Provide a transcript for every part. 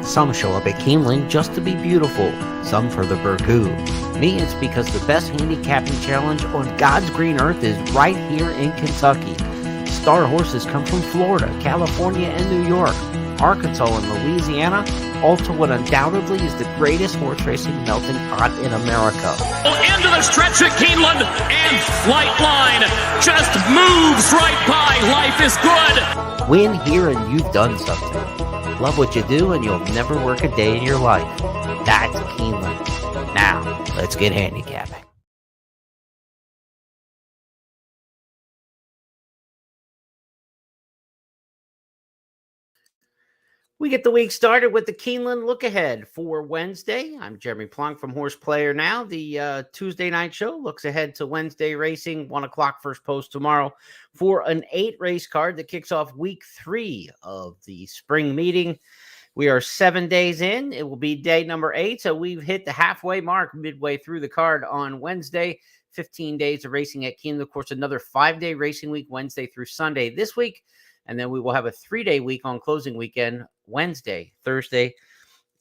Some show up at Keeneland just to be beautiful, some for the burgoo. Me, it's because the best handicapping challenge on God's green earth is right here in Kentucky. Star horses come from Florida, California, and New York, Arkansas, and Louisiana, all to what undoubtedly is the greatest horse racing melting pot in America. Into the stretch at Keeneland, and Flight Line just moves right by. Life is good. Win here and you've done something. Love what you do and you'll never work a day in your life. That's Keeneland. Now, let's get handicapping. We get the week started with the Keeneland look ahead for Wednesday. I'm Jeremy Plonk from Horse Player Now. The Tuesday night show looks ahead to Wednesday racing, 1 o'clock first post tomorrow for an 8-race card that kicks off week 3 of the spring meeting. We are 7 days in. It will be day number 8, so we've hit the halfway mark midway through the card on Wednesday. 15 days of racing at Keeneland. Of course, another 5-day racing week, Wednesday through Sunday this week. And then we will have a 3-day week on closing weekend, Wednesday, Thursday,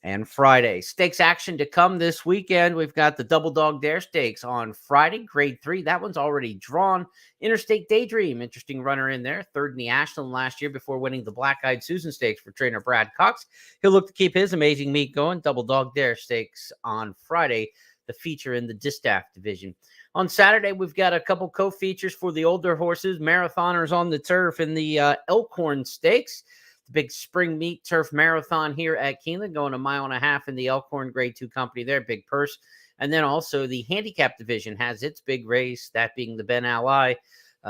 and Friday. Stakes action to come this weekend. We've got the Double Dog Dare Stakes on Friday, grade 3. That one's already drawn. Interstate Daydream, interesting runner in there. Third in the Ashland last year before winning the Black Eyed Susan Stakes for trainer Brad Cox. He'll look to keep his amazing meet going. Double Dog Dare Stakes on Friday, the feature in the Distaff division. On Saturday, we've got a couple co-features for the older horses, marathoners on the turf in the Elkhorn Stakes. The big spring meet turf marathon here at Keeneland, going 1.5 miles in the Elkhorn Grade 2 company there, big purse. And then also the handicap division has its big race, that being the Ben Ally.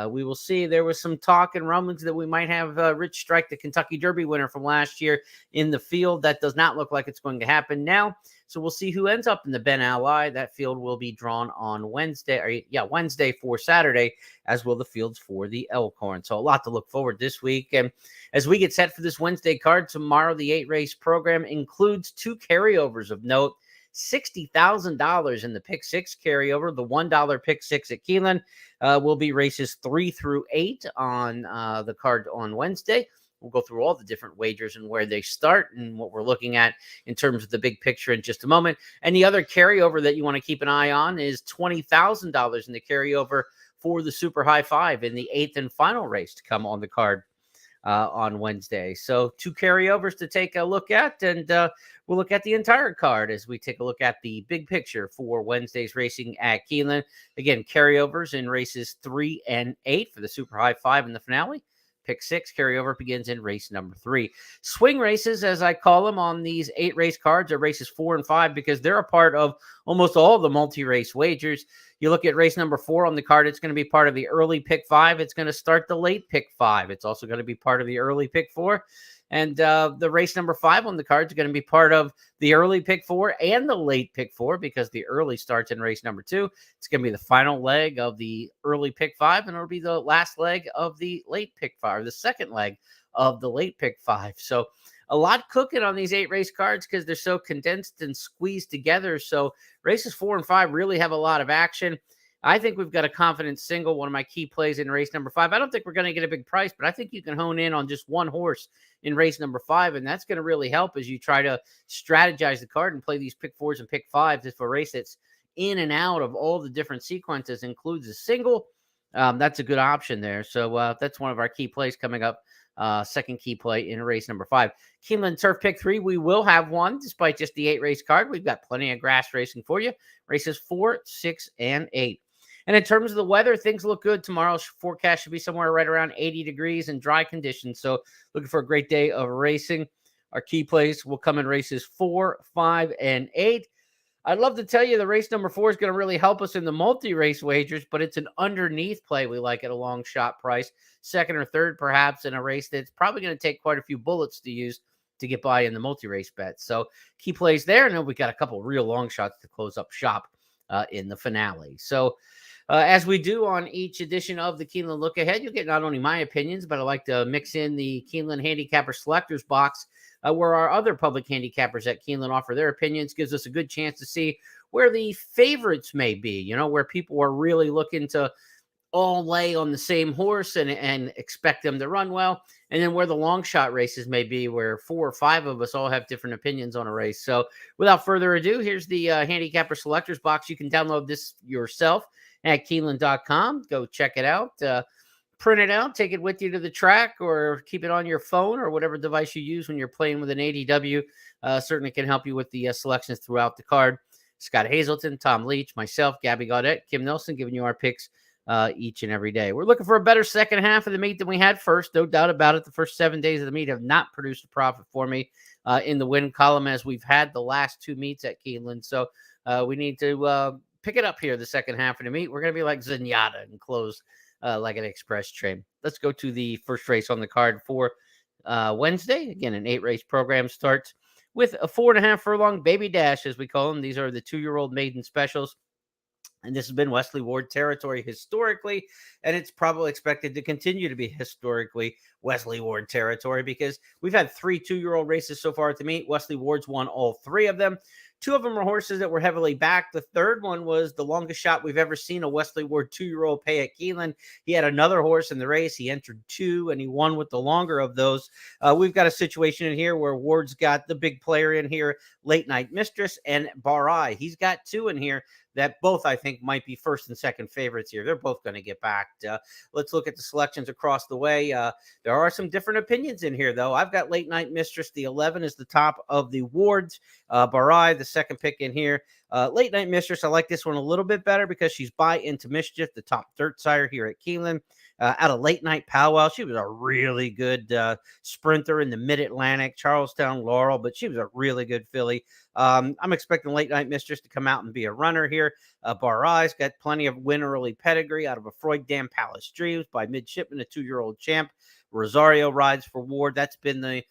We will see. There was some talk and rumblings that we might have Rich Strike, the Kentucky Derby winner from last year, in the field. That does not look like it's going to happen now. So we'll see who ends up in the Ben Ally. That field will be drawn on Wednesday, Wednesday for Saturday, as will the fields for the Elkhorn. So a lot to look forward this week. And as we get set for this Wednesday card, tomorrow the 8-race program includes 2 carryovers of note. $60,000 in the Pick 6 carryover. The $1 Pick 6 at Keeneland will be races 3 through 8 on the card on Wednesday. We'll go through all the different wagers and where they start and what we're looking at in terms of the big picture in just a moment. And the other carryover that you want to keep an eye on is $20,000 in the carryover for the Super High Five in the 8th and final race to come on the card on Wednesday. So 2 carryovers to take a look at, and we'll look at the entire card as we take a look at the big picture for Wednesday's racing at Keeneland. Again, carryovers in races 3 and 8 for the Super High Five in the finale. Pick 6 carryover begins in race number 3. Swing races, as I call them on these 8-race cards, are races 4 and 5 because they're a part of almost all the multi-race wagers. You look at race number 4 on the card, it's going to be part of the early pick 5. It's going to start the late pick 5. It's also going to be part of the early pick 4. And the race number 5 on the card is going to be part of the early pick 4 and the late pick 4 because the early starts in race number 2. It's going to be the final leg of the early pick 5, and it'll be the last leg of the late pick 5, or the second leg of the late pick 5. So a lot cooking on these 8-race cards because they're so condensed and squeezed together. So races 4 and 5 really have a lot of action. I think we've got a confident single, one of my key plays in race number 5. I don't think we're going to get a big price, but I think you can hone in on just one horse in race number 5, and that's going to really help as you try to strategize the card and play these pick 4s and pick 5s. If a race that's in and out of all the different sequences includes a single, that's a good option there. So that's one of our key plays coming up, second key play in race number 5. Keeneland Turf Pick 3, we will have one despite just the 8-race card. We've got plenty of grass racing for you. Races 4, 6, and 8. And in terms of the weather, things look good. Tomorrow's forecast should be somewhere right around 80 degrees and dry conditions. So looking for a great day of racing. Our key plays will come in races 4, 5, and 8. I'd love to tell you the race number 4 is going to really help us in the multi-race wagers, but it's an underneath play we like at a long shot price. Second or third, perhaps, in a race that's probably going to take quite a few bullets to use to get by in the multi-race bets. So key plays there. And then we got a couple real long shots to close up shop in the finale. So as we do on each edition of the Keeneland Look Ahead, you'll get not only my opinions, but I like to mix in the Keeneland Handicapper Selectors box, where our other public handicappers at Keeneland offer their opinions. Gives us a good chance to see where the favorites may be, where people are really looking to all lay on the same horse and expect them to run well. And then where the long shot races may be, where 4 or 5 of us all have different opinions on a race. So without further ado, here's the Handicapper Selectors box. You can download this yourself at Keeneland.com. Go check it out. Print it out, take it with you to the track, or keep it on your phone or whatever device you use when you're playing with an ADW. Certainly can help you with the selections throughout the card. Scott Hazelton, Tom Leach, myself, Gabby Gaudette, Kim Nelson, giving you our picks each and every day. We're looking for a better second half of the meet than we had first. No doubt about it. The first 7 days of the meet have not produced a profit for me in the win column, as we've had the last 2 meets at Keeneland. So we need to pick it up here the second half of the meet. We're going to be like Zenyatta and close like an express train. Let's go to the first race on the card for Wednesday. Again, an 8-race program starts with a 4.5 furlong baby dash, as we call them. These are the 2-year-old maiden specials. And this has been Wesley Ward territory historically, and it's probably expected to continue to be historically Wesley Ward territory, because we've had 3 2-year-old races so far at the meet. Wesley Ward's won all 3 of them. 2 of them are horses that were heavily backed. The third one was the longest shot we've ever seen a Wesley Ward 2-year-old pay at Keeneland. He had another horse in the race. He entered 2, and he won with the longer of those. We've got a situation in here where Ward's got the big player in here, Late Night Mistress, and Barai. He's got 2 in here that both, I think, might be first and second favorites here. They're both going to get backed. Let's look at the selections across the way. There are some different opinions in here, though. I've got Late Night Mistress. The 11 is the top of the Wards. Barai, the second pick in here. Late Night Mistress, I like this one a little bit better because she's by Into Mischief, the top dirt sire here at Keeneland. Out of Late Night Powwow, she was a really good sprinter in the Mid-Atlantic, Charlestown Laurel, but she was a really good filly. I'm expecting Late Night Mistress to come out and be a runner here. Barai's got plenty of win early pedigree out of a Freud Dam Palace Dreams by Midshipman, a 2-year-old champ. Rosario rides for Ward. That's been the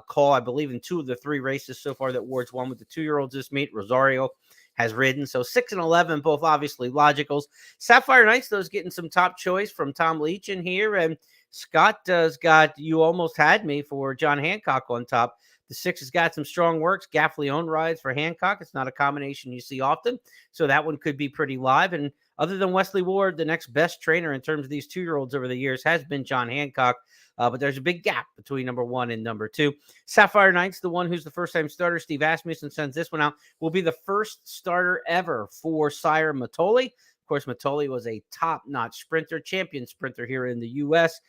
call, I believe, in 2 of the 3 races so far that Ward's won with the 2-year-olds this meet. Rosario has ridden. So 6 and 11, both obviously logicals. Sapphire Knights, those getting some top choice from Tom Leach in here. And Scott has got You Almost Had Me for John Hancock on top. The 6 has got some strong works. Gaffleone rides for Hancock. It's not a combination you see often. So that one could be pretty live. And other than Wesley Ward, the next best trainer in terms of these 2-year-olds over the years has been John Hancock. But there's a big gap between number 1 and number 2. Sapphire Knights, the one who's the first-time starter, Steve Asmussen sends this one out, will be the first starter ever for sire Matoli. Of course, Matoli was a top-notch sprinter, champion sprinter here in the U.S.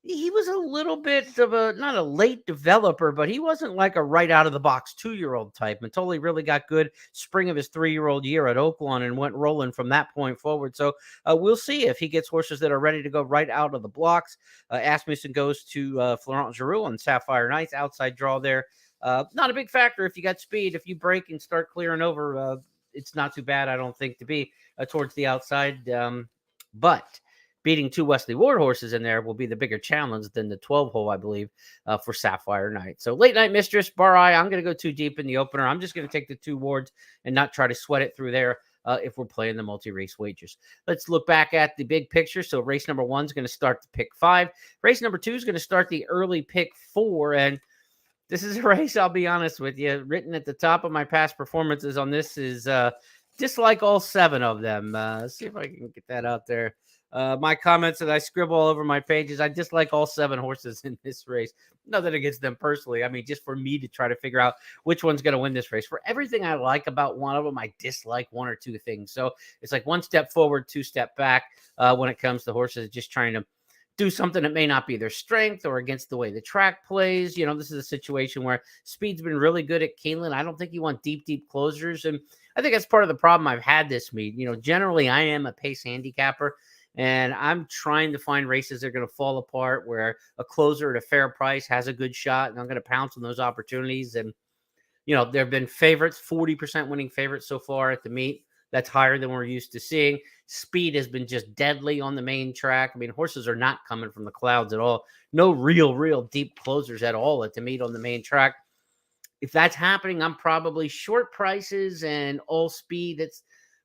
He was a little bit of not a late developer, but he wasn't like a right out of the box 2-year-old type. Matoli really got good spring of his 3-year-old year at Oaklawn and went rolling from that point forward. So we'll see if he gets horses that are ready to go right out of the blocks. Asmussen goes to Florent Giroux on Sapphire Knights, outside draw there. Not a big factor if you got speed. If you break and start clearing over, it's not too bad, I don't think, to be towards the outside. But beating 2 Wesley Ward horses in there will be the bigger challenge than the 12-hole, I believe, for Sapphire Knight. So Late Night Mistress, Barai, I'm going to go too deep in the opener. I'm just going to take the 2 Wards and not try to sweat it through there if we're playing the multi-race wagers. Let's look back at the big picture. So race number 1 is going to start the pick 5. Race number 2 is going to start the early pick 4. And this is a race, I'll be honest with you, written at the top of my past performances on this is dislike all 7 of them. Let's see if I can get that out there. My comments that I scribble all over my pages, I dislike all 7 horses in this race. Nothing against them personally. I mean, just for me to try to figure out which one's going to win this race. For everything I like about one of them, I dislike 1 or 2 things. So it's like 1 step forward, 2 step back when it comes to horses just trying to do something that may not be their strength or against the way the track plays. You know, this is a situation where speed's been really good at Keeneland. I don't think you want deep closers. And I think that's part of the problem I've had this meet. You know, generally I am a pace handicapper, and I'm trying to find races that are going to fall apart where a closer at a fair price has a good shot, and I'm going to pounce on those opportunities. And, you know, there have been favorites, 40% winning favorites so far at the meet. That's higher than we're used to seeing. Speed has been just deadly on the main track. I mean, horses are not coming from the clouds at all. No real deep closers at all at the meet on the main track. If that's happening, I'm probably short prices and all speed.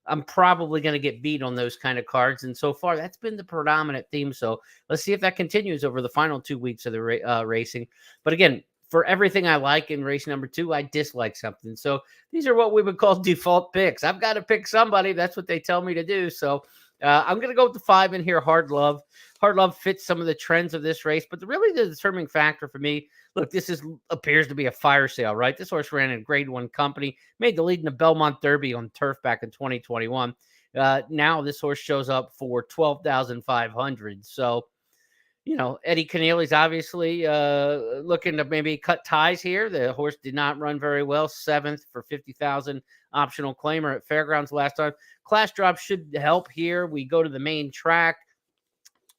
I'm probably going to get beat on those kind of cards. And so far, that's been the predominant theme. So let's see if that continues over the final 2 weeks of the racing. But again, for everything I like in race number 2, I dislike something. So these are what we would call default picks. I've got to pick somebody. That's what they tell me to do. So I'm going to go with the 5 in here, Hard Love. Hard Love fits some of the trends of this race, but the determining factor for me, look, appears to be a fire sale, right? This horse ran in Grade 1 company, made the lead in the Belmont Derby on turf back in 2021. Now this horse shows up for 12,500. So, Eddie Keneally's obviously looking to maybe cut ties here. The horse did not run very well, 7th for 50,000 optional claimer at Fairgrounds last time. Class drop should help here. We go to the main track.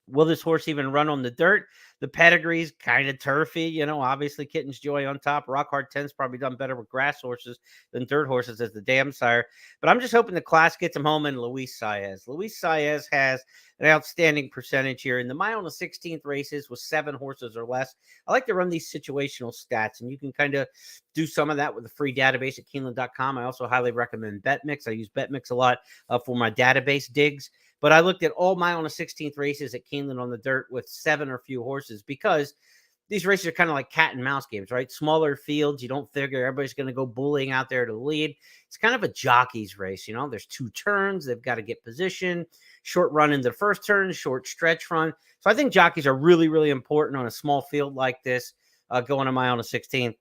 Will this horse even run on the dirt? The pedigree's kind of turfy, obviously Kitten's Joy on top. Rock Hard 10's probably done better with grass horses than dirt horses as the dam sire. But I'm just hoping the class gets him home in Luis Saez. Luis Saez has an outstanding percentage here. In the mile and the 16th races with 7 horses or less, I like to run these situational stats, and you can kind of do some of that with the free database at Keeneland.com. I also highly recommend BetMix. I use BetMix a lot for my database digs. But I looked at all mile and the 16th races at Keeneland on the dirt with 7 or few horses, because these races are kind of like cat and mouse games, right? Smaller fields. You don't figure everybody's going to go bullying out there to lead. It's kind of a jockey's race. There's 2 turns. They've got to get position, short run into the first turn, short stretch run. So I think jockeys are really, really important on a small field like this, going a mile and a 16th.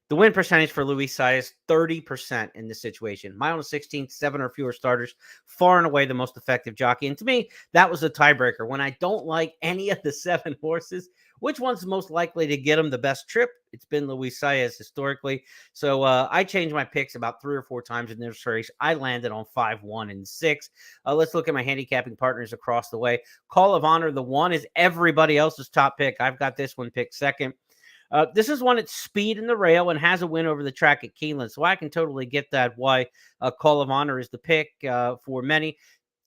The win percentage for Luis Saez, 30% in this situation. Mile and 16th, 7 or fewer starters, far and away the most effective jockey. And to me, that was a tiebreaker. When I don't like any of the 7 horses, which one's most likely to get him the best trip? It's been Luis Saez historically. So I changed my picks about 3 or 4 times in this race. I landed on 5, 1, and 6. Let's look at my handicapping partners across the way. Call of Honor, the 1 is everybody else's top pick. I've got this one picked second. This is one at speed in the rail and has a win over the track at Keeneland. So I can totally get that why Call of Honor is the pick for many.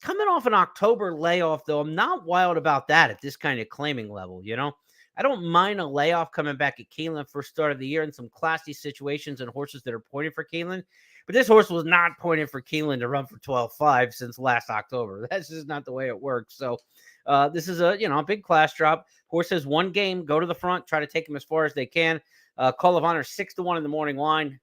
Coming off an October layoff, though, I'm not wild about that at this kind of claiming level, I don't mind a layoff coming back at Keeneland for start of the year in some classy situations and horses that are pointed for Keeneland. But this horse was not pointed for Keeneland to run for 12.5 since last October. That's just not the way it works. So this is a big class drop. Horse has 1 game, go to the front, try to take him as far as they can. Call of Honor 6-1 in the morning line.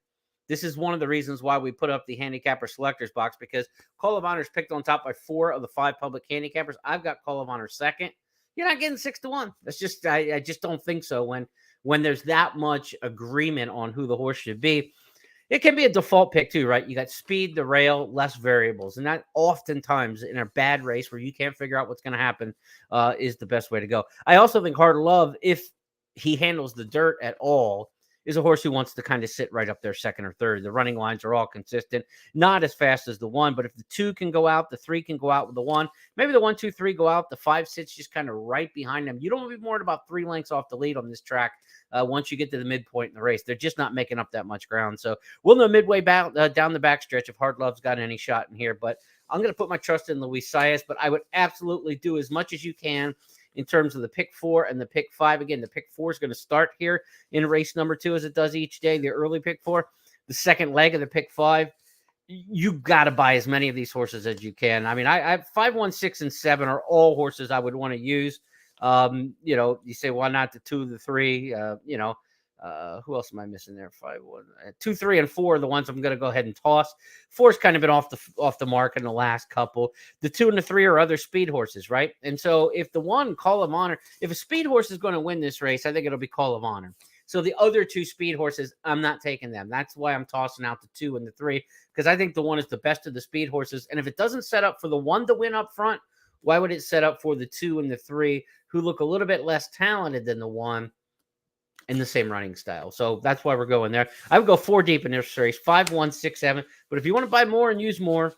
This is one of the reasons why we put up the handicapper selectors box, because Call of Honor is picked on top by 4 of the 5 public handicappers. I've got Call of Honor second. You're not getting 6-1. That's just I just don't think so. When there's that much agreement on who the horse should be. It can be a default pick too, right? You got speed, the rail, less variables. And that oftentimes in a bad race where you can't figure out what's going to happen is the best way to go. I also think Hard Love, if he handles the dirt at all, is a horse who wants to kind of sit right up there second or third. The running lines are all consistent, not as fast as the 1, but if the 2 can go out, the 3 can go out with the 1, maybe the 1, 2, 3 go out, the 5 sits just kind of right behind them. You don't want to be more than about 3 lengths off the lead on this track once you get to the midpoint in the race. They're just not making up that much ground. So we'll know midway down the backstretch if Hard Love's got any shot in here, but I'm going to put my trust in Luis Saez, but I would absolutely do as much as you can in terms of the pick 4 and the pick 5. Again, the pick 4 is going to start here in race number 2 as it does each day, the early pick 4. The second leg of the pick 5, you got to buy as many of these horses as you can. I mean, I 5, 1, 6, and 7 are all horses I would want to use. You say, why not the 2, the 3, who else am I missing there? 5, 1, 2, 3, and 4 are the ones I'm going to go ahead and toss. 4's kind of been off the mark in the last couple. The 2 and the 3 are other speed horses, right? And so if the 1, Call of Honor, if a speed horse is going to win this race, I think it'll be Call of Honor. So the other 2 speed horses, I'm not taking them. That's why I'm tossing out the 2 and the 3, because I think the 1 is the best of the speed horses. And if it doesn't set up for the 1 to win up front, why would it set up for the 2 and the 3 who look a little bit less talented than the 1 in the same running style? So that's why we're going there. I would go 4 deep in this race, 5, 1, 6, 7. But if you want to buy more and use more,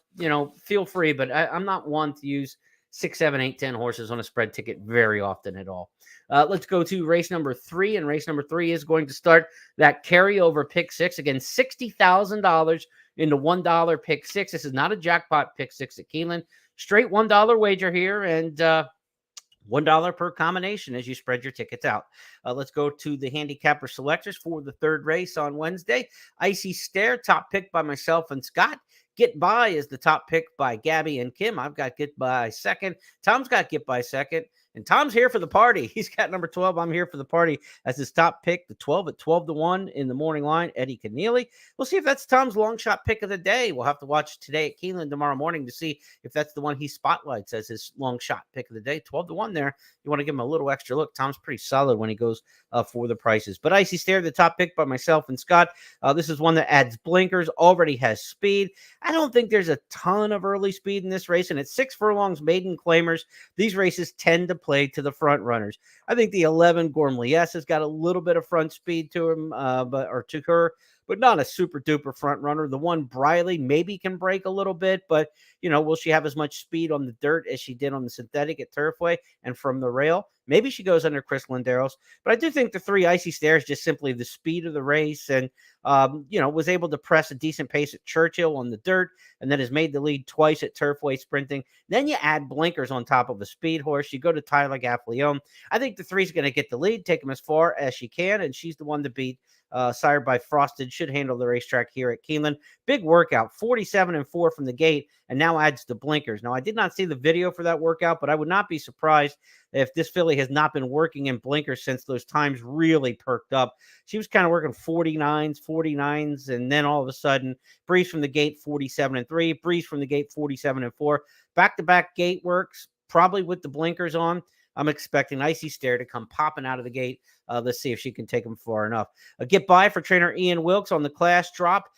feel free. But I'm not one to use 6, 7, 8, 10 horses on a spread ticket very often at all. Let's go to race number 3. And race number 3 is going to start that carryover pick 6. Again, $60,000 into $1 pick 6. This is not a jackpot pick 6 at Keeneland. Straight $1 wager here, and $1 per combination as you spread your tickets out. Let's go to the handicapper selectors for the 3rd race on Wednesday. Icy Stare, top pick by myself and Scott. Get By is the top pick by Gabby and Kim. I've got Get By second. Tom's got Get By second. And Tom's here for the party. He's got number 12. I'm here for the party as his top pick, the 12 at 12-1 in the morning line, Eddie Keneally. We'll see if that's Tom's long shot pick of the day. We'll have to watch today at Keeneland tomorrow morning to see if that's the one he spotlights as his long shot pick of the day. 12-1 there. You want to give him a little extra look. Tom's pretty solid when he goes for the prices. But Icy Stare, the top pick by myself and Scott. This is one that adds blinkers, already has speed. I don't think there's a ton of early speed in this race, and it's 6 furlongs maiden claimers. These races tend to play to the front runners. I think the 11 Gormley S has got a little bit of front speed to him, or to her, but not a super duper front runner. The one Briley maybe can break a little bit, but will she have as much speed on the dirt as she did on the synthetic at Turfway and from the rail? Maybe she goes under Chris Landeros, but I do think the 3 Icy Stairs, just simply the speed of the race, and was able to press a decent pace at Churchill on the dirt, and then has made the lead twice at Turfway sprinting. Then you add blinkers on top of a speed horse. You go to Tyler Gaffalione. I think the 3 is going to get the lead, take him as far as she can, and she's the one to beat. Sired by Frosted, should handle the racetrack here at Keeneland. Big workout, 47-4 from the gate, and now adds the blinkers. Now, I did not see the video for that workout, but I would not be surprised if this filly has not been working in blinkers since those times really perked up. She was kind of working 49s, and then all of a sudden, breeze from the gate, 47-3, breeze from the gate, 47-4. Back-to-back gate works, probably with the blinkers on. I'm expecting Icy Stare to come popping out of the gate. Let's see if she can take him far enough. Get by for trainer Ian Wilkes on the class drop.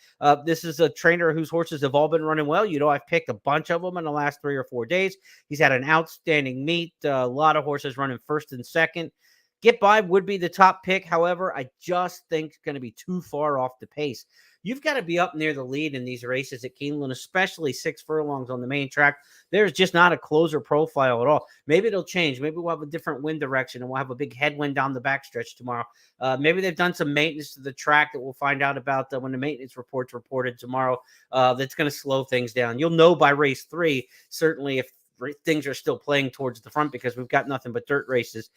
This is a trainer whose horses have all been running well. I've picked a bunch of them in the last 3 or 4 days. He's had an outstanding meet. A lot of horses running first and second. Get by would be the top pick. However, I just think it's going to be too far off the pace. You've got to be up near the lead in these races at Keeneland, especially 6 furlongs on the main track. There's just not a closer profile at all. Maybe it'll change. Maybe we'll have a different wind direction, and we'll have a big headwind down the backstretch tomorrow. Maybe they've done some maintenance to the track that we'll find out about when the maintenance report's reported tomorrow. That's going to slow things down. You'll know by race 3, certainly, if things are still playing towards the front, because we've got nothing but dirt races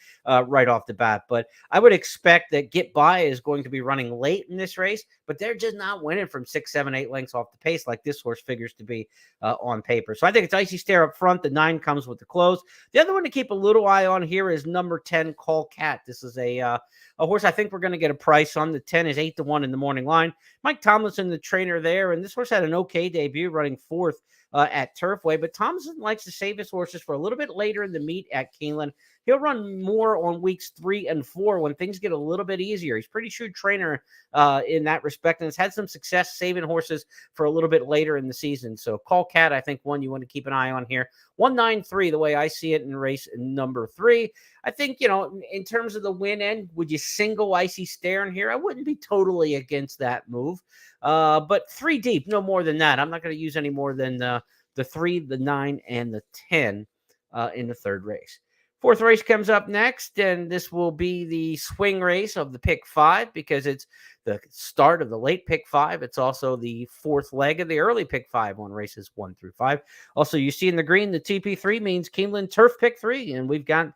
right off the bat. But I would expect that Get By is going to be running late in this race, but they're just not winning from 6, 7, 8 lengths off the pace like this horse figures to be on paper. So I think it's Icy Stare up front. The 9 comes with the close. The other one to keep a little eye on here is number 10, Call Cat. This is a horse I think we're going to get a price on. The 10 is 8-1 in the morning line. Mike Tomlinson, the trainer there, and this horse had an okay debut running 4th at Turfway, but Thompson likes to save his horses for a little bit later in the meet at Keeneland. He'll run more on weeks 3 and 4 when things get a little bit easier. He's a pretty shrewd trainer in that respect, and has had some success saving horses for a little bit later in the season. So Call Cat, I think, one you want to keep an eye on here. 193, the way I see it in race number 3. I think, in terms of the win end, would you single Icy Stare in here? I wouldn't be totally against that move. But 3 deep, no more than that. I'm not going to use any more than the 3, the 9, and the 10 in the 3rd race. 4th race comes up next, and this will be the swing race of the pick 5, because it's the start of the late pick 5. It's also the 4th leg of the early pick 5 on races 1 through 5. Also, you see in the green, the TP3 means Keeneland Turf pick 3, and we've got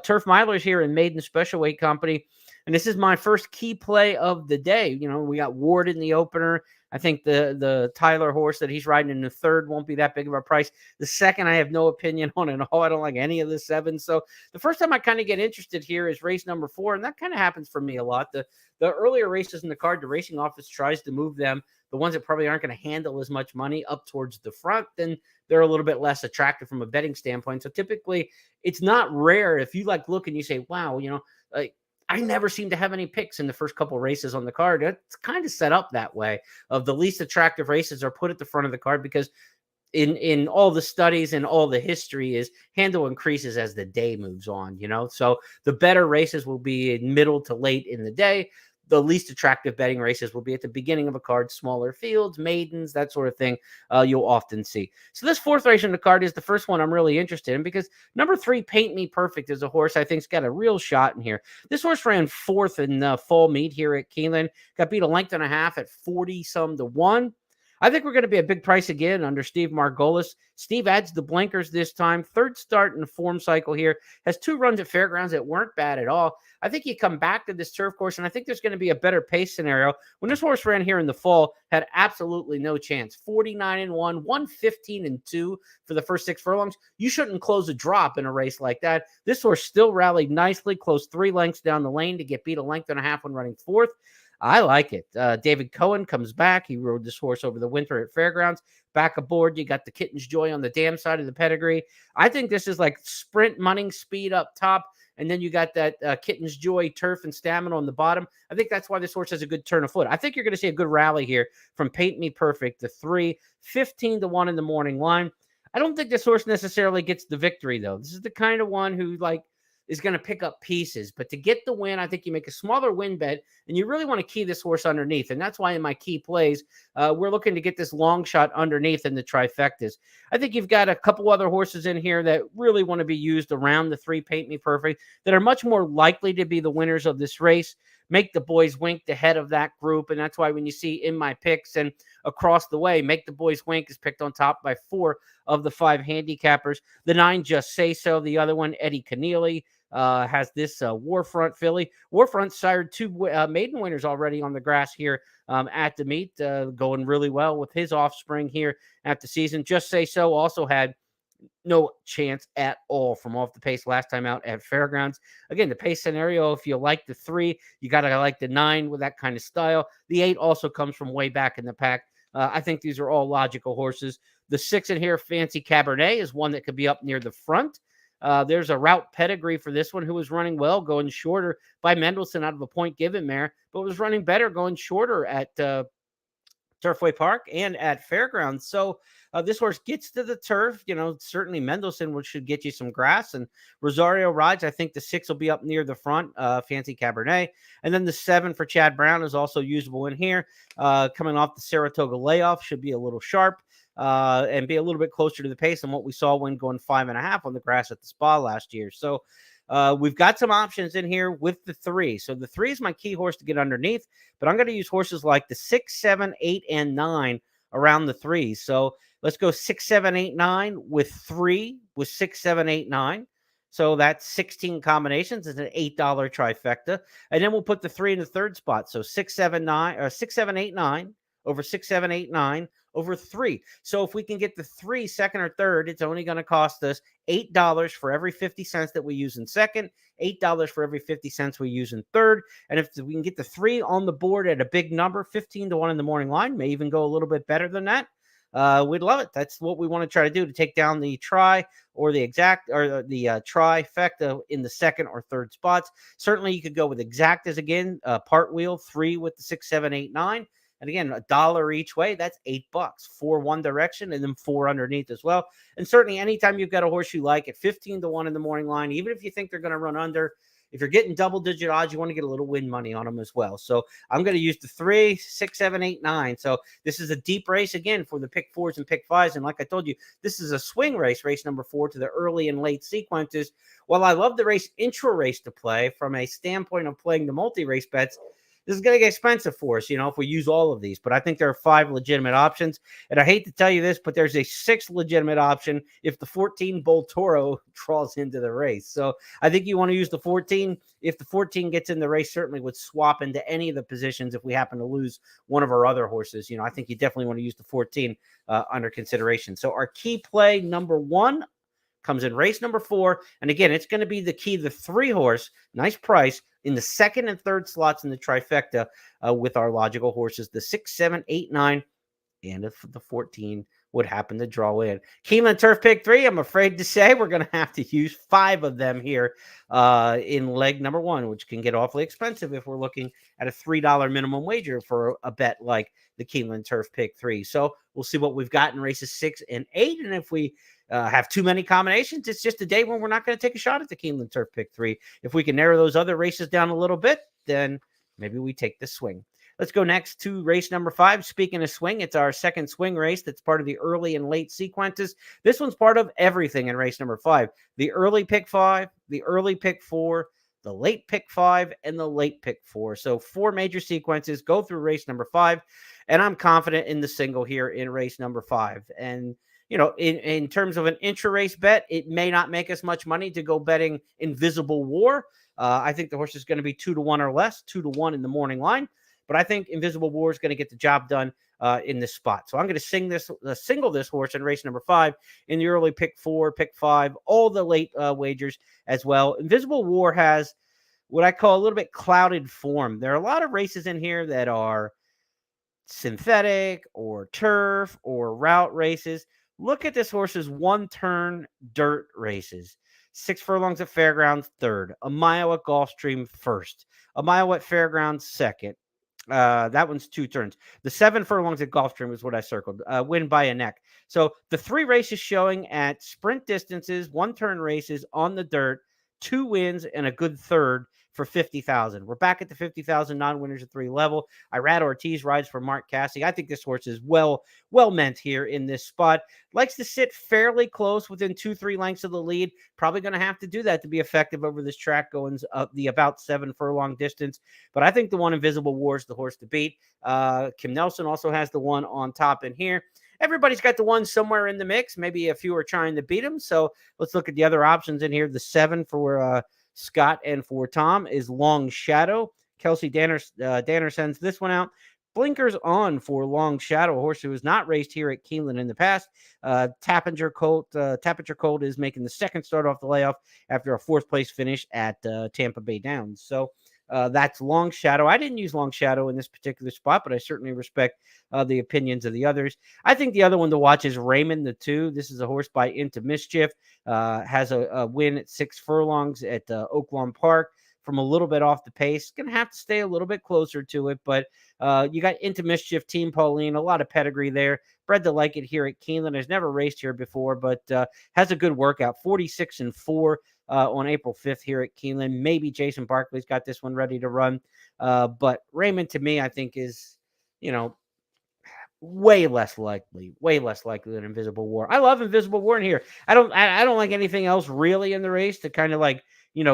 Turf Milers here in Maiden Special Weight Company. And this is my first key play of the day. We got Ward in the opener. I think the Tyler horse that he's riding in the 3rd won't be that big of a price. The 2nd, I have no opinion on at all. I don't like any of the 7s. So the first time I kind of get interested here is race number 4, and that kind of happens for me a lot. The earlier races in the card, the racing office tries to move them, the ones that probably aren't going to handle as much money, up towards the front. Then they're a little bit less attractive from a betting standpoint. So typically, it's not rare if you look and you say, wow, I never seem to have any picks in the first couple races on the card. It's kind of set up that way. Of the least attractive races are put at the front of the card, because in all the studies and all the history is handle increases as the day moves on, So the better races will be in middle to late in the day. The least attractive betting races will be at the beginning of a card, smaller fields, maidens, that sort of thing you'll often see. So this 4th race in the card is the first one I'm really interested in, because number 3, Paint Me Perfect, is a horse I think's got a real shot in here. This horse ran 4th in the fall meet here at Keeneland, got beat a length and a half at 40-some to 1. I think we're going to be a big price again under Steve Margolis. Steve adds the blinkers this time. Third start in the form cycle here. Has 2 runs at Fairgrounds that weren't bad at all. I think you come back to this turf course, and I think there's going to be a better pace scenario. When this horse ran here in the fall, had absolutely no chance. 49-1, 115-2 for the first 6 furlongs. You shouldn't close a drop in a race like that. This horse still rallied nicely, closed 3 lengths down the lane to get beat 1.5 lengths when running 4th. I like it. David Cohen comes back. He rode this horse over the winter at Fairgrounds. Back aboard, you got the Kitten's Joy on the dam side of the pedigree. I think this is like sprint money speed up top, and then you got that Kitten's Joy turf and stamina on the bottom. I think that's why this horse has a good turn of foot. I think you're going to see a good rally here from Paint Me Perfect, the 3, 15-1 in the morning line. I don't think this horse necessarily gets the victory, though. This is the kind of one who, is going to pick up pieces. But to get the win, I think you make a smaller win bet, and you really want to key this horse underneath. And that's why in my key plays, we're looking to get this long shot underneath in the trifectas. I think you've got a couple other horses in here that really want to be used around the 3 Paint Me Perfect that are much more likely to be the winners of this race. Make the Boys Wink the head of that group. And that's why when you see in my picks and across the way, Make the Boys Wink is picked on top by 4 of the 5 handicappers. The 9 Just Say So. The other one, Eddie Keneally, has this Warfront filly. Warfront sired 2 maiden winners already on the grass here at the meet, going really well with his offspring here at the season. Just Say So also had no chance at all from off the pace last time out at Fairgrounds. Again, the pace scenario, if you like the 3, you got to like the 9 with that kind of style. The 8 also comes from way back in the pack. I think these are all logical horses. The 6 in here, Fancy Cabernet, is one that could be up near the front. There's a route pedigree for this one who was running well, going shorter by Mendelssohn out of a point given mare, but was running better going shorter at Turfway Park and at Fairgrounds. So this horse gets to the turf. Certainly Mendelssohn should get you some grass, and Rosario rides. I think the 6 will be up near the front, Fancy Cabernet. And then the 7 for Chad Brown is also usable in here. Coming off the Saratoga layoff, should be a little sharp. And be a little bit closer to the pace than what we saw when going 5.5 on the grass at the Spa last year. So we've got some options in here with the 3. So the 3 is my key horse to get underneath, but I'm going to use horses like the 6, 7, 8, and 9 around the 3s. So let's go 6, 7, 8, 9 with 3 with 6, 7, 8, 9. So that's 16 combinations. It's an $8 trifecta. And then we'll put the 3 in the third spot. So 6, 7, 9 or 6, 7, 8, 9 over 6, 7, 8, 9 over 3. So if we can get the 3 second or third, it's only going to cost us $8 for every 50 cents that we use in second, $8 for every 50 cents we use in third. And if we can get the 3 on the board at a big number, 15-1 in the morning line, may even go a little bit better than that. We'd love it. That's what we want to try to do to take down the try or the exact or the trifecta in the second or third spots. Certainly you could go with exactas again, part wheel 3 with the 6, 7, 8, 9. And again, $1 each way, that's $8 for one direction and then 4 underneath as well. And certainly anytime you've got a horse you like at 15-1 in the morning line, even if you think they're going to run under, if you're getting double-digit odds, you want to get a little win money on them as well. So I'm going to use the 3, 6, 7, 8, 9. So this is a deep race again for the pick 4s and pick 5s. And like I told you, this is a swing race, race number 4 to the early and late sequences. While I love the race intra race to play from a standpoint of playing the multi-race bets, this is going to get expensive for us, if we use all of these. But I think there are 5 legitimate options. And I hate to tell you this, but there's a 6th legitimate option if the 14 Bull Toro draws into the race. So I think you want to use the 14. If the 14 gets in the race, certainly would swap into any of the positions if we happen to lose one of our other horses. I think you definitely want to use the 14 under consideration. So our key play number 1 comes in race number 4. And again, it's going to be the 3 horse, nice price, in the second and third slots in the trifecta with our logical horses, the 6, 7, 8, 9, and if the 14 would happen to draw in. Keeneland Turf Pick 3, I'm afraid to say we're going to have to use 5 of them here in leg number 1, which can get awfully expensive if we're looking at a $3 minimum wager for a bet like the Keeneland Turf Pick 3. So we'll see what we've got in races 6 and 8, and if we have too many combinations, it's just a day when we're not going to take a shot at the Keeneland Turf Pick 3. If we can narrow those other races down a little bit, then maybe we take the swing. Let's go next to race number 5. Speaking of swing, it's our second swing race that's part of the early and late sequences. This one's part of everything in race number 5. The early pick 5, the early pick 4, the late pick 5, and the late pick 4. So 4 major sequences go through race number 5, and I'm confident in the single here in race number 5. And in terms of an intra-race bet, it may not make us much money to go betting Invisible War. I think the horse is going to be 2-1 or less, 2-1 in the morning line. But I think Invisible War is going to get the job done in this spot. So I'm going to single this horse in race number 5 in the early pick 4, pick 5, all the late wagers as well. Invisible War has what I call a little bit clouded form. There are a lot of races in here that are synthetic or turf or route races. Look at this horse's one-turn dirt races. 6 furlongs at Fairgrounds, 3rd. A mile at Gulfstream, 1st. A mile at Fairgrounds, 2nd. That one's 2 turns. The 7 furlongs at Gulfstream is what I circled. Win by a neck. So the 3 races showing at sprint distances, 1-turn races on the dirt, 2 wins and a good 3rd for 50,000. We're back at the 50,000 non-winners at 3 level. Irad Ortiz rides for Mark Cassidy. I think this horse is well meant here in this spot. Likes to sit fairly close within 2-3 lengths of the lead. Probably going to have to do that to be effective over this track going up the about 7 furlong distance. But I think the one Invisible War is the horse to beat. Kim Nelson also has the one on top in here. Everybody's got the one somewhere in the mix. Maybe a few are trying to beat him. So let's look at the other options in here. The 7 for Scott and for Tom is Long Shadow. Kelsey Danner sends this one out. Blinkers on for Long Shadow, a horse who has not raced here at Keeneland in the past. Tappinger Colt is making the second start off the layoff after a 4th place finish at Tampa Bay Downs. So that's Long Shadow. I didn't use Long Shadow in this particular spot, but I certainly respect the opinions of the others. I think the other one to watch is Raymond the 2. This is a horse by Into Mischief. Has a win at 6 furlongs at Oaklawn Park from a little bit off the pace. Going to have to stay a little bit closer to it, but you got Into Mischief, Team Pauline, a lot of pedigree there. Bred to like it here at Keeneland. Has never raced here before, but has a good workout. 46-4 on April 5th here at Keeneland. Maybe Jason Barkley's got this one ready to run. But Raymond, to me, I think is, way less likely than Invisible War. I love Invisible War in here. I don't like anything else really in the race to kind of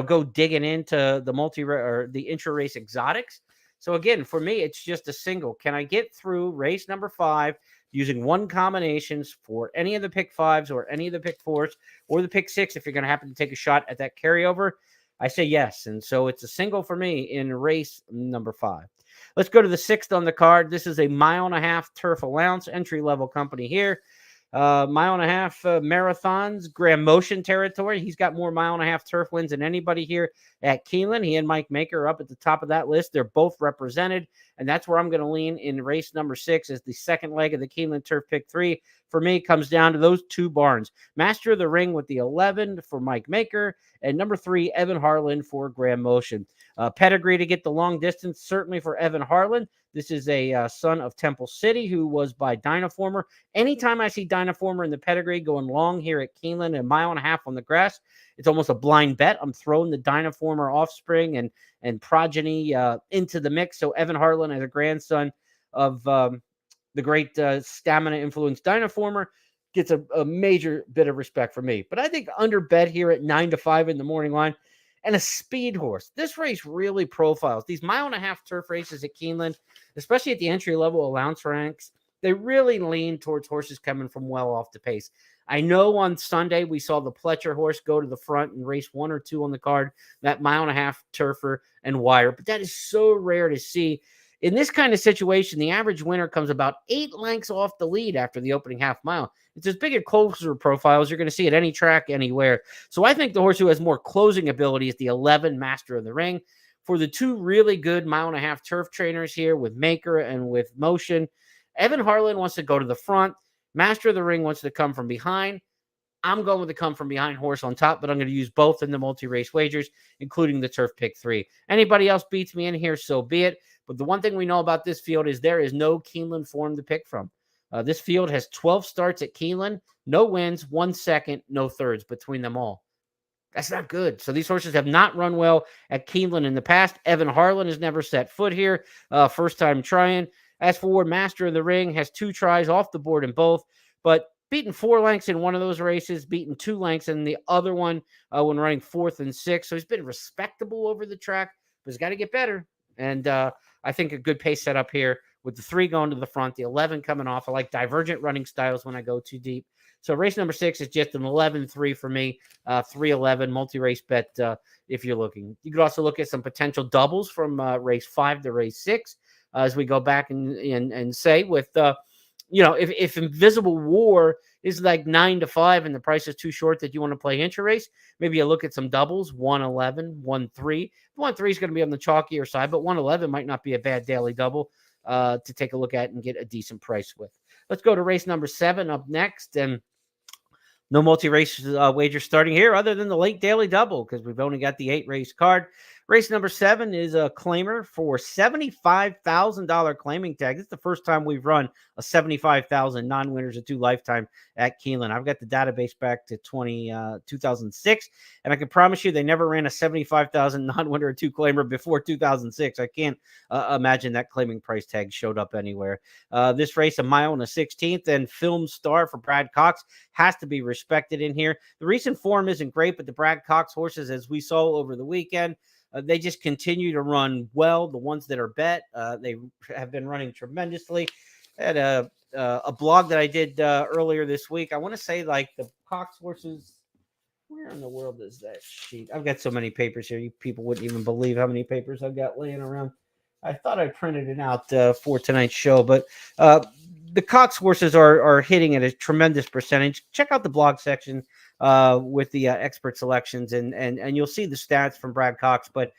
go digging into the the intra-race exotics. So again, for me, it's just a single. Can I get through race number 5 using one combinations for any of the pick 5s or any of the pick 4s or the pick 6 if you're going to happen to take a shot at that carryover? I say yes. And so it's a single for me in race number 5. Let's go to the 6th on the card. This is a 1.5 mile turf allowance, entry-level company here. 1.5 mile marathons, Graham Motion territory. He's got more 1.5 mile turf wins than anybody here at Keeneland. He and Mike Maker are up at the top of that list. They're both represented, and that's where I'm going to lean in race number 6 as the second leg of the Keeneland Turf Pick 3. For me, comes down to those 2 barns. Master of the Ring with the 11 for Mike Maker, and number 3, Evan Harlan for Graham Motion. Pedigree to get the long distance, certainly for Evan Harlan. This is a son of Temple City who was by Dynaformer. Anytime I see Dynaformer in the pedigree going long here at Keeneland, 1.5 miles on the grass, it's almost a blind bet. I'm throwing the Dynaformer offspring and progeny into the mix. So Evan Harlan, as a grandson of the great stamina-influenced Dynaformer, gets a major bit of respect for me. But I think under bet here at 9-5 in the morning line, and a speed horse. This race really profiles these 1.5 mile turf races at Keeneland, especially at the entry-level allowance ranks. They really lean towards horses coming from well off the pace. I know on Sunday we saw the Pletcher horse go to the front and race 1 or 2 on the card, that 1.5 mile turfer and wire, but that is so rare to see. In this kind of situation, the average winner comes about 8 lengths off the lead after the opening half mile. It's as big a closer profile as you're going to see at any track anywhere. So I think the horse who has more closing ability is the 11 Master of the Ring. For the 2 really good 1.5 mile turf trainers here with Maker and with Motion, Evan Harlan wants to go to the front. Master of the Ring wants to come from behind. I'm going with the come from behind horse on top, but I'm going to use both in the multi-race wagers, including the turf pick 3. Anybody else beats me in here, so be it. But the one thing we know about this field is there is no Keeneland form to pick from. This field has 12 starts at Keeneland, no wins, 1 second, no thirds between them all. That's not good. So these horses have not run well at Keeneland in the past. Evan Harlan has never set foot here. First time trying. As for Master of the Ring, has 2 tries off the board in both. But beaten 4 lengths in one of those races, beaten 2 lengths in the other one when running 4th and 6th. So he's been respectable over the track, but he's got to get better. And I think a good pace setup here with the 3 going to the front, the 11 coming off. I like divergent running styles when I go too deep. So race number 6 is just an 11-3 for me, 3-11 multi-race bet if you're looking. You could also look at some potential doubles from race 5 to race 6 as we go back and say with, if Invisible War is like 9-5 and the price is too short that you want to play intra-race, maybe you look at some doubles, 1-11, 1-3. 1-3 is going to be on the chalkier side, but 1-11 might not be a bad daily double to take a look at and get a decent price with. Let's go to race number 7 up next, and no multi-race wager starting here other than the late daily double because we've only got the 8-race card. Race number 7 is a claimer for $75,000 claiming tag. This is the first time we've run a $75,000 non-winners of 2 lifetime at Keeneland. I've got the database back to 2006, and I can promise you they never ran a $75,000 non-winner of 2 claimer before 2006. I can't imagine that claiming price tag showed up anywhere. This race, a mile and a 16th, and Film Star for Brad Cox has to be respected in here. The recent form isn't great, but the Brad Cox horses, as we saw over the weekend, they just continue to run well. The ones that are bet, they have been running tremendously. I had a blog that I did earlier this week. I want to say like the Cox horses. Where in the world is that sheet? I've got so many papers here. You people wouldn't even believe how many papers I've got laying around. I thought I printed it out for tonight's show, but the Cox horses are hitting at a tremendous percentage. Check out the blog section with the expert selections, and you'll see the stats from Brad Cox. But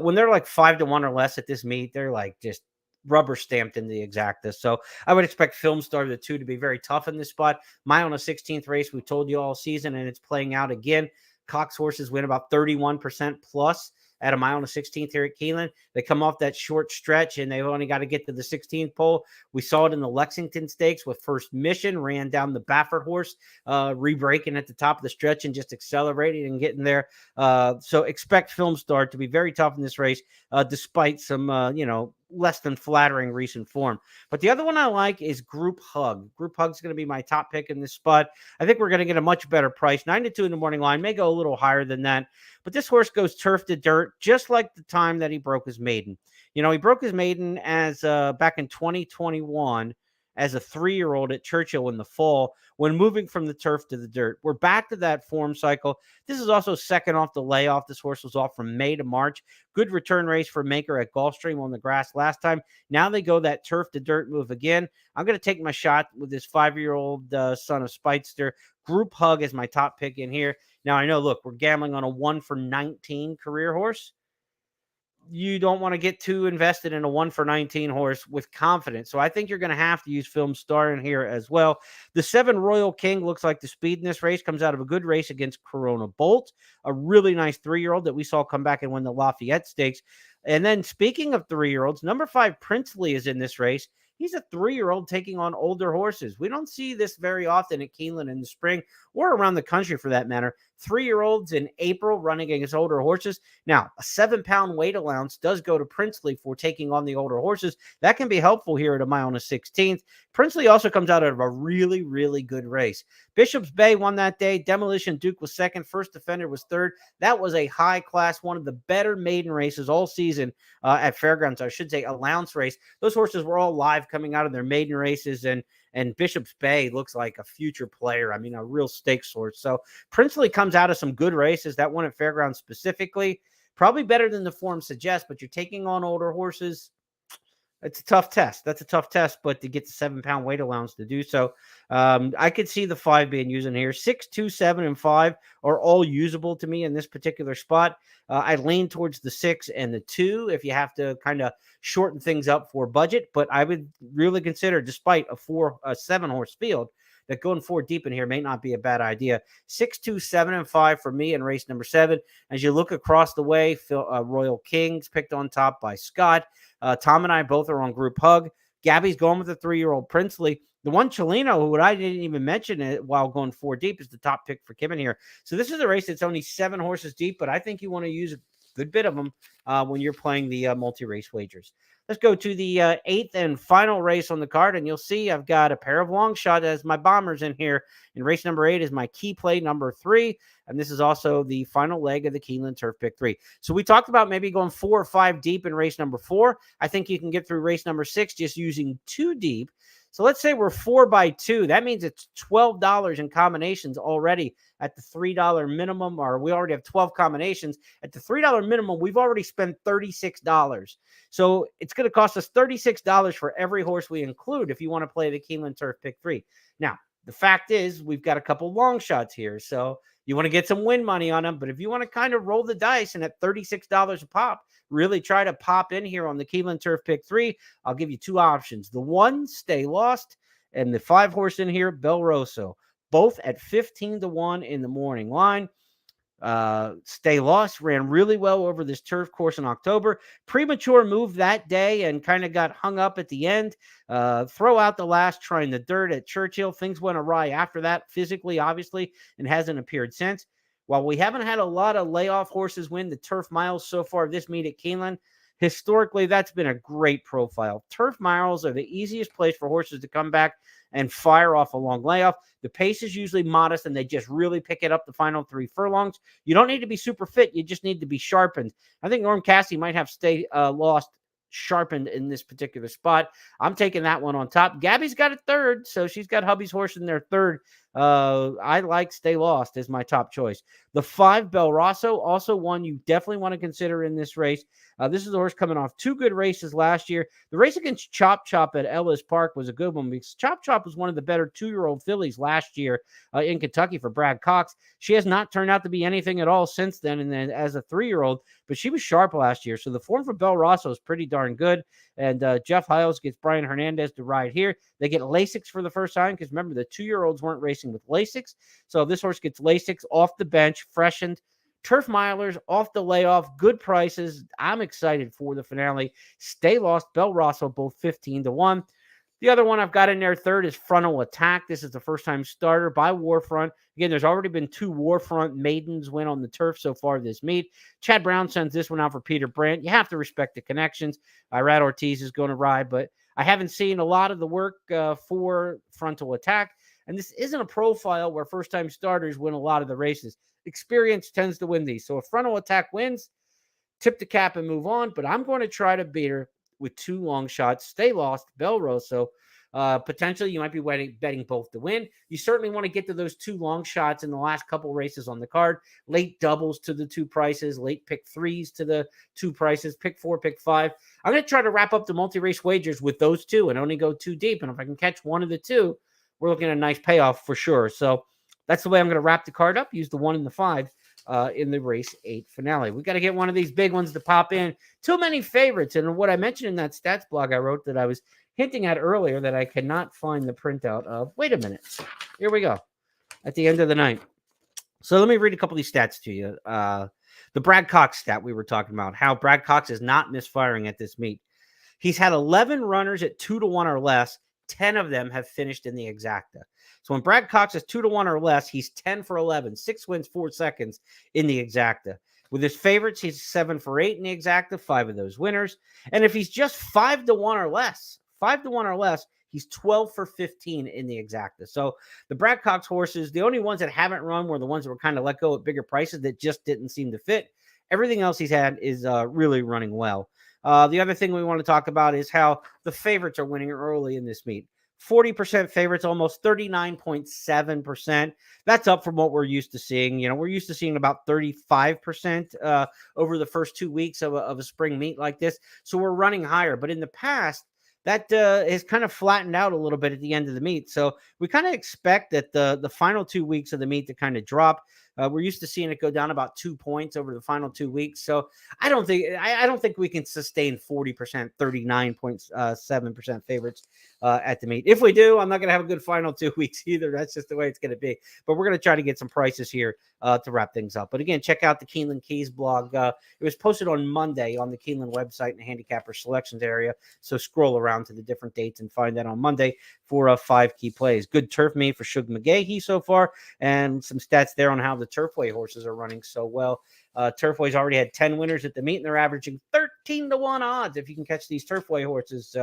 when they're like 5-1 or less at this meet, they're like just rubber stamped in the exacta. So I would expect Film Star the 2 to be very tough in this spot. Mile on a 16th race, we told you all season, and it's playing out again. Cox horses win about 31% plus at a mile and a 16th here at Keeneland. They come off that short stretch, and they've only got to get to the 16th pole. We saw it in the Lexington Stakes with First Mission, ran down the Baffert horse, re-breaking at the top of the stretch and just accelerating and getting there. So expect Film Star to be very tough in this race, despite some, less than flattering recent form. But the other one I like is Group Hug. Group Hug is going to be my top pick in this spot. I think we're going to get a much better price. 9-2 in the morning line, may go a little higher than that. But this horse goes turf to dirt, just like the time that he broke his maiden. He broke his maiden as back in 2021 as a 3-year-old at Churchill in the fall when moving from the turf to the dirt. We're back to that form cycle. This is also second off the layoff. This horse was off from May to March. Good return race for Maker at Gulfstream on the grass last time. Now they go that turf to dirt move again. I'm going to take my shot with this 5-year-old son of Speightster. Group Hug is my top pick in here. Now, I know, look, we're gambling on a 1-for-19 career horse. You don't want to get too invested in a 1-for-19 horse with confidence. So I think you're going to have to use Film Star in here as well. The 7 Royal King looks like the speed in this race comes out of a good race against Corona Bolt, a really nice 3-year-old that we saw come back and win the Lafayette Stakes. And then speaking of 3-year-olds, number 5 Princely is in this race. He's a 3-year-old taking on older horses. We don't see this very often at Keeneland in the spring or around the country for that matter. 3-year-olds in April running against older horses. Now, a 7-pound weight allowance does go to Princely for taking on the older horses. That can be helpful here at a mile and a 16th. Princely also comes out of a really, really good race. Bishop's Bay won that day. Demolition Duke was second. First Defender was third. That was a high class, one of the better maiden races all season at Fairgrounds. I should say allowance race. Those horses were all live coming out of their maiden races, and Bishop's Bay looks like a future player. I mean, a real stakes horse. So Princely comes out of some good races. That one at Fairgrounds specifically, probably better than the form suggests, but you're taking on older horses. It's a tough test. That's a tough test, but to get the 7-pound weight allowance to do so, I could see the 5 being used in here. 6, 2, 7, and 5 are all usable to me in this particular spot. I lean towards the 6 and the 2 if you have to kind of shorten things up for budget, but I would really consider, despite a 7-horse field, that going 4 deep in here may not be a bad idea. 6, 2, 7, and 5 for me in race number 7. As you look across the way, Royal Kings picked on top by Scott. Tom and I both are on Group Hug. Gabby's going with the 3-year-old Princely. The one Chelino, who I didn't even mention it while going 4 deep, is the top pick for Kim in here. So this is a race that's only 7 horses deep, but I think you want to use good bit of them when you're playing the multi-race wagers. Let's go to the eighth and final race on the card, and you'll see I've got a pair of long shot as my bombers in here. And race number 8 is my key play number 3, and this is also the final leg of the Keeneland Turf Pick 3. So we talked about maybe going 4 or 5 deep in race number 4. I think you can get through race number 6 just using 2 deep. So let's say we're 4 by 2. That means it's $12 in combinations already at the $3 minimum, or we already have 12 combinations. At the $3 minimum, we've already spent $36. So it's going to cost us $36 for every horse we include if you want to play the Keeneland Turf Pick 3. Now, the fact is we've got a couple long shots here. So you want to get some win money on them. But if you want to kind of roll the dice and at $36 a pop, really try to pop in here on the Keeneland Turf Pick 3, I'll give you 2 options. The 1, Stay Lost, and the 5 horse in here, Bel Rosso, both at 15-1 in the morning line. Stay Lost ran really well over this turf course in October. Premature move that day and kind of got hung up at the end. Throw out the last trying the dirt at Churchill. Things went awry after that, physically, obviously, and hasn't appeared since. While we haven't had a lot of layoff horses win the turf miles so far this meet at Keeneland, historically, that's been a great profile. Turf miles are the easiest place for horses to come back and fire off a long layoff. The pace is usually modest, and they just really pick it up the final 3 furlongs. You don't need to be super fit. You just need to be sharpened. I think Norm Cassie might have Stay Lost sharpened in this particular spot. I'm taking that one on top. Gabby's got a third, so she's got hubby's horse in their third. I like Stay Lost as my top choice. The 5, Bel Rosso, also one you definitely want to consider in this race. This is a horse coming off 2 good races last year. The race against Chop Chop at Ellis Park was a good one because Chop Chop was one of the better 2-year-old fillies last year in Kentucky for Brad Cox. She has not turned out to be anything at all since then, and then as a 3-year-old, but she was sharp last year. So the form for Bel Rosso is pretty darn good. And Jeff Hiles gets Brian Hernandez to ride here. They get Lasix for the first time because remember, the 2-year-olds weren't racing with Lasix. So this horse gets Lasix off the bench, freshened. Turf milers off the layoff, good prices. I'm excited for the finale. Stay Lost, Bel Rosso, both 15-1. The other one I've got in there third is Frontal Attack. This is the first-time starter by Warfront. Again, there's already been 2 Warfront maidens win on the turf so far this meet. Chad Brown sends this one out for Peter Brandt. You have to respect the connections. Irad Ortiz is going to ride, but I haven't seen a lot of the work for Frontal Attack. And this isn't a profile where first-time starters win a lot of the races. Experience tends to win these. So if Frontal Attack wins, tip the cap and move on. But I'm going to try to beat her with 2 long shots. Stay Lost, Bel Rosso. Potentially, you might be betting both to win. You certainly want to get to those 2 long shots in the last couple races on the card. Late doubles to the 2 prices. Late pick 3s to the 2 prices. Pick 4, pick 5. I'm going to try to wrap up the multi-race wagers with those 2 and only go 2 deep. And if I can catch one of the 2, we're looking at a nice payoff for sure. So that's the way I'm going to wrap the card up. Use the 1 and the 5 in the race 8 finale. We got to get one of these big ones to pop in. Too many favorites. And what I mentioned in that stats blog I wrote that I was hinting at earlier that I cannot find the printout of. Wait a minute. Here we go. At the end of the night. So let me read a couple of these stats to you. The Brad Cox stat we were talking about, how Brad Cox is not misfiring at this meet. He's had 11 runners at 2-1 or less. 10 of them have finished in the exacta. So when Brad Cox is 2-1 or less, he's 10 for 11, 6 wins, 4 seconds in the exacta. With his favorites, he's 7 for 8 in the exacta, 5 of those winners. And if he's just 5-1 or less, he's 12 for 15 in the exacta. So the Brad Cox horses, the only ones that haven't run were the ones that were kind of let go at bigger prices that just didn't seem to fit. Everything else he's had is really running well. The other thing we want to talk about is how the favorites are winning early in this meet. 40% favorites, almost 39.7%. That's up from what we're used to seeing. You know, we're used to seeing about 35% over the first 2 weeks of a spring meet like this. So we're running higher. But in the past, that has kind of flattened out a little bit at the end of the meet. So we kind of expect that the final 2 weeks of the meet to kind of drop. We're used to seeing it go down about 2 points over the final 2 weeks. So I don't think we can sustain 40%, 39.7% favorites at the meet. If we do, I'm not going to have a good final 2 weeks either. That's just the way it's going to be. But we're going to try to get some prices here to wrap things up. But again, check out the Keeneland Keys blog. It was posted on Monday on the Keeneland website in the handicapper selections area. So scroll around to the different dates and find that on Monday for 5 key plays. Good turf meet for Shug McGahee so far, and some stats there on how the Turfway horses are running so well. Turfway's already had 10 winners at the meet, and they're averaging 13-1 odds. If you can catch these Turfway horses,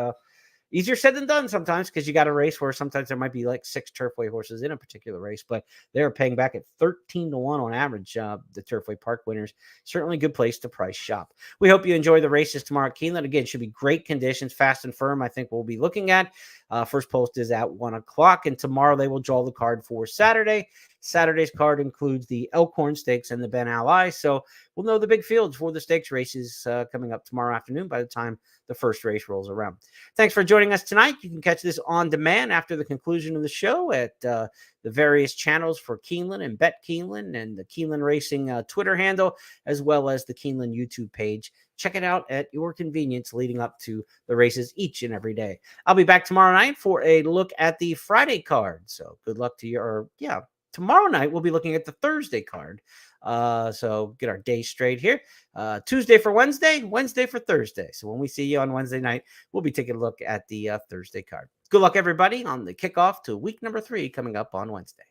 easier said than done sometimes, because you got a race where sometimes there might be like 6 Turfway horses in a particular race, but they're paying back at 13-1 on average. The Turfway Park winners, certainly a good place to price shop. We hope you enjoy the races tomorrow at Keeneland. Again, should be great conditions, fast and firm. I think we'll be looking at. First post is at 1 o'clock, and tomorrow they will draw the card for Saturday. Saturday's card includes the Elkhorn Stakes and the Ben Ally, so we'll know the big fields for the stakes races coming up tomorrow afternoon by the time the first race rolls around. Thanks for joining us tonight. You can catch this on demand after the conclusion of the show at the various channels for Keeneland and Bet Keeneland and the Keeneland Racing Twitter handle, as well as the Keeneland YouTube page. Check it out at your convenience leading up to the races each and every day. I'll be back tomorrow night for a look at the Friday card. So good luck to you. Tomorrow night we'll be looking at the Thursday card. So get our day straight here. Tuesday for Wednesday, Wednesday for Thursday. So when we see you on Wednesday night, we'll be taking a look at the Thursday card. Good luck, everybody, on the kickoff to week number 3 coming up on Wednesday.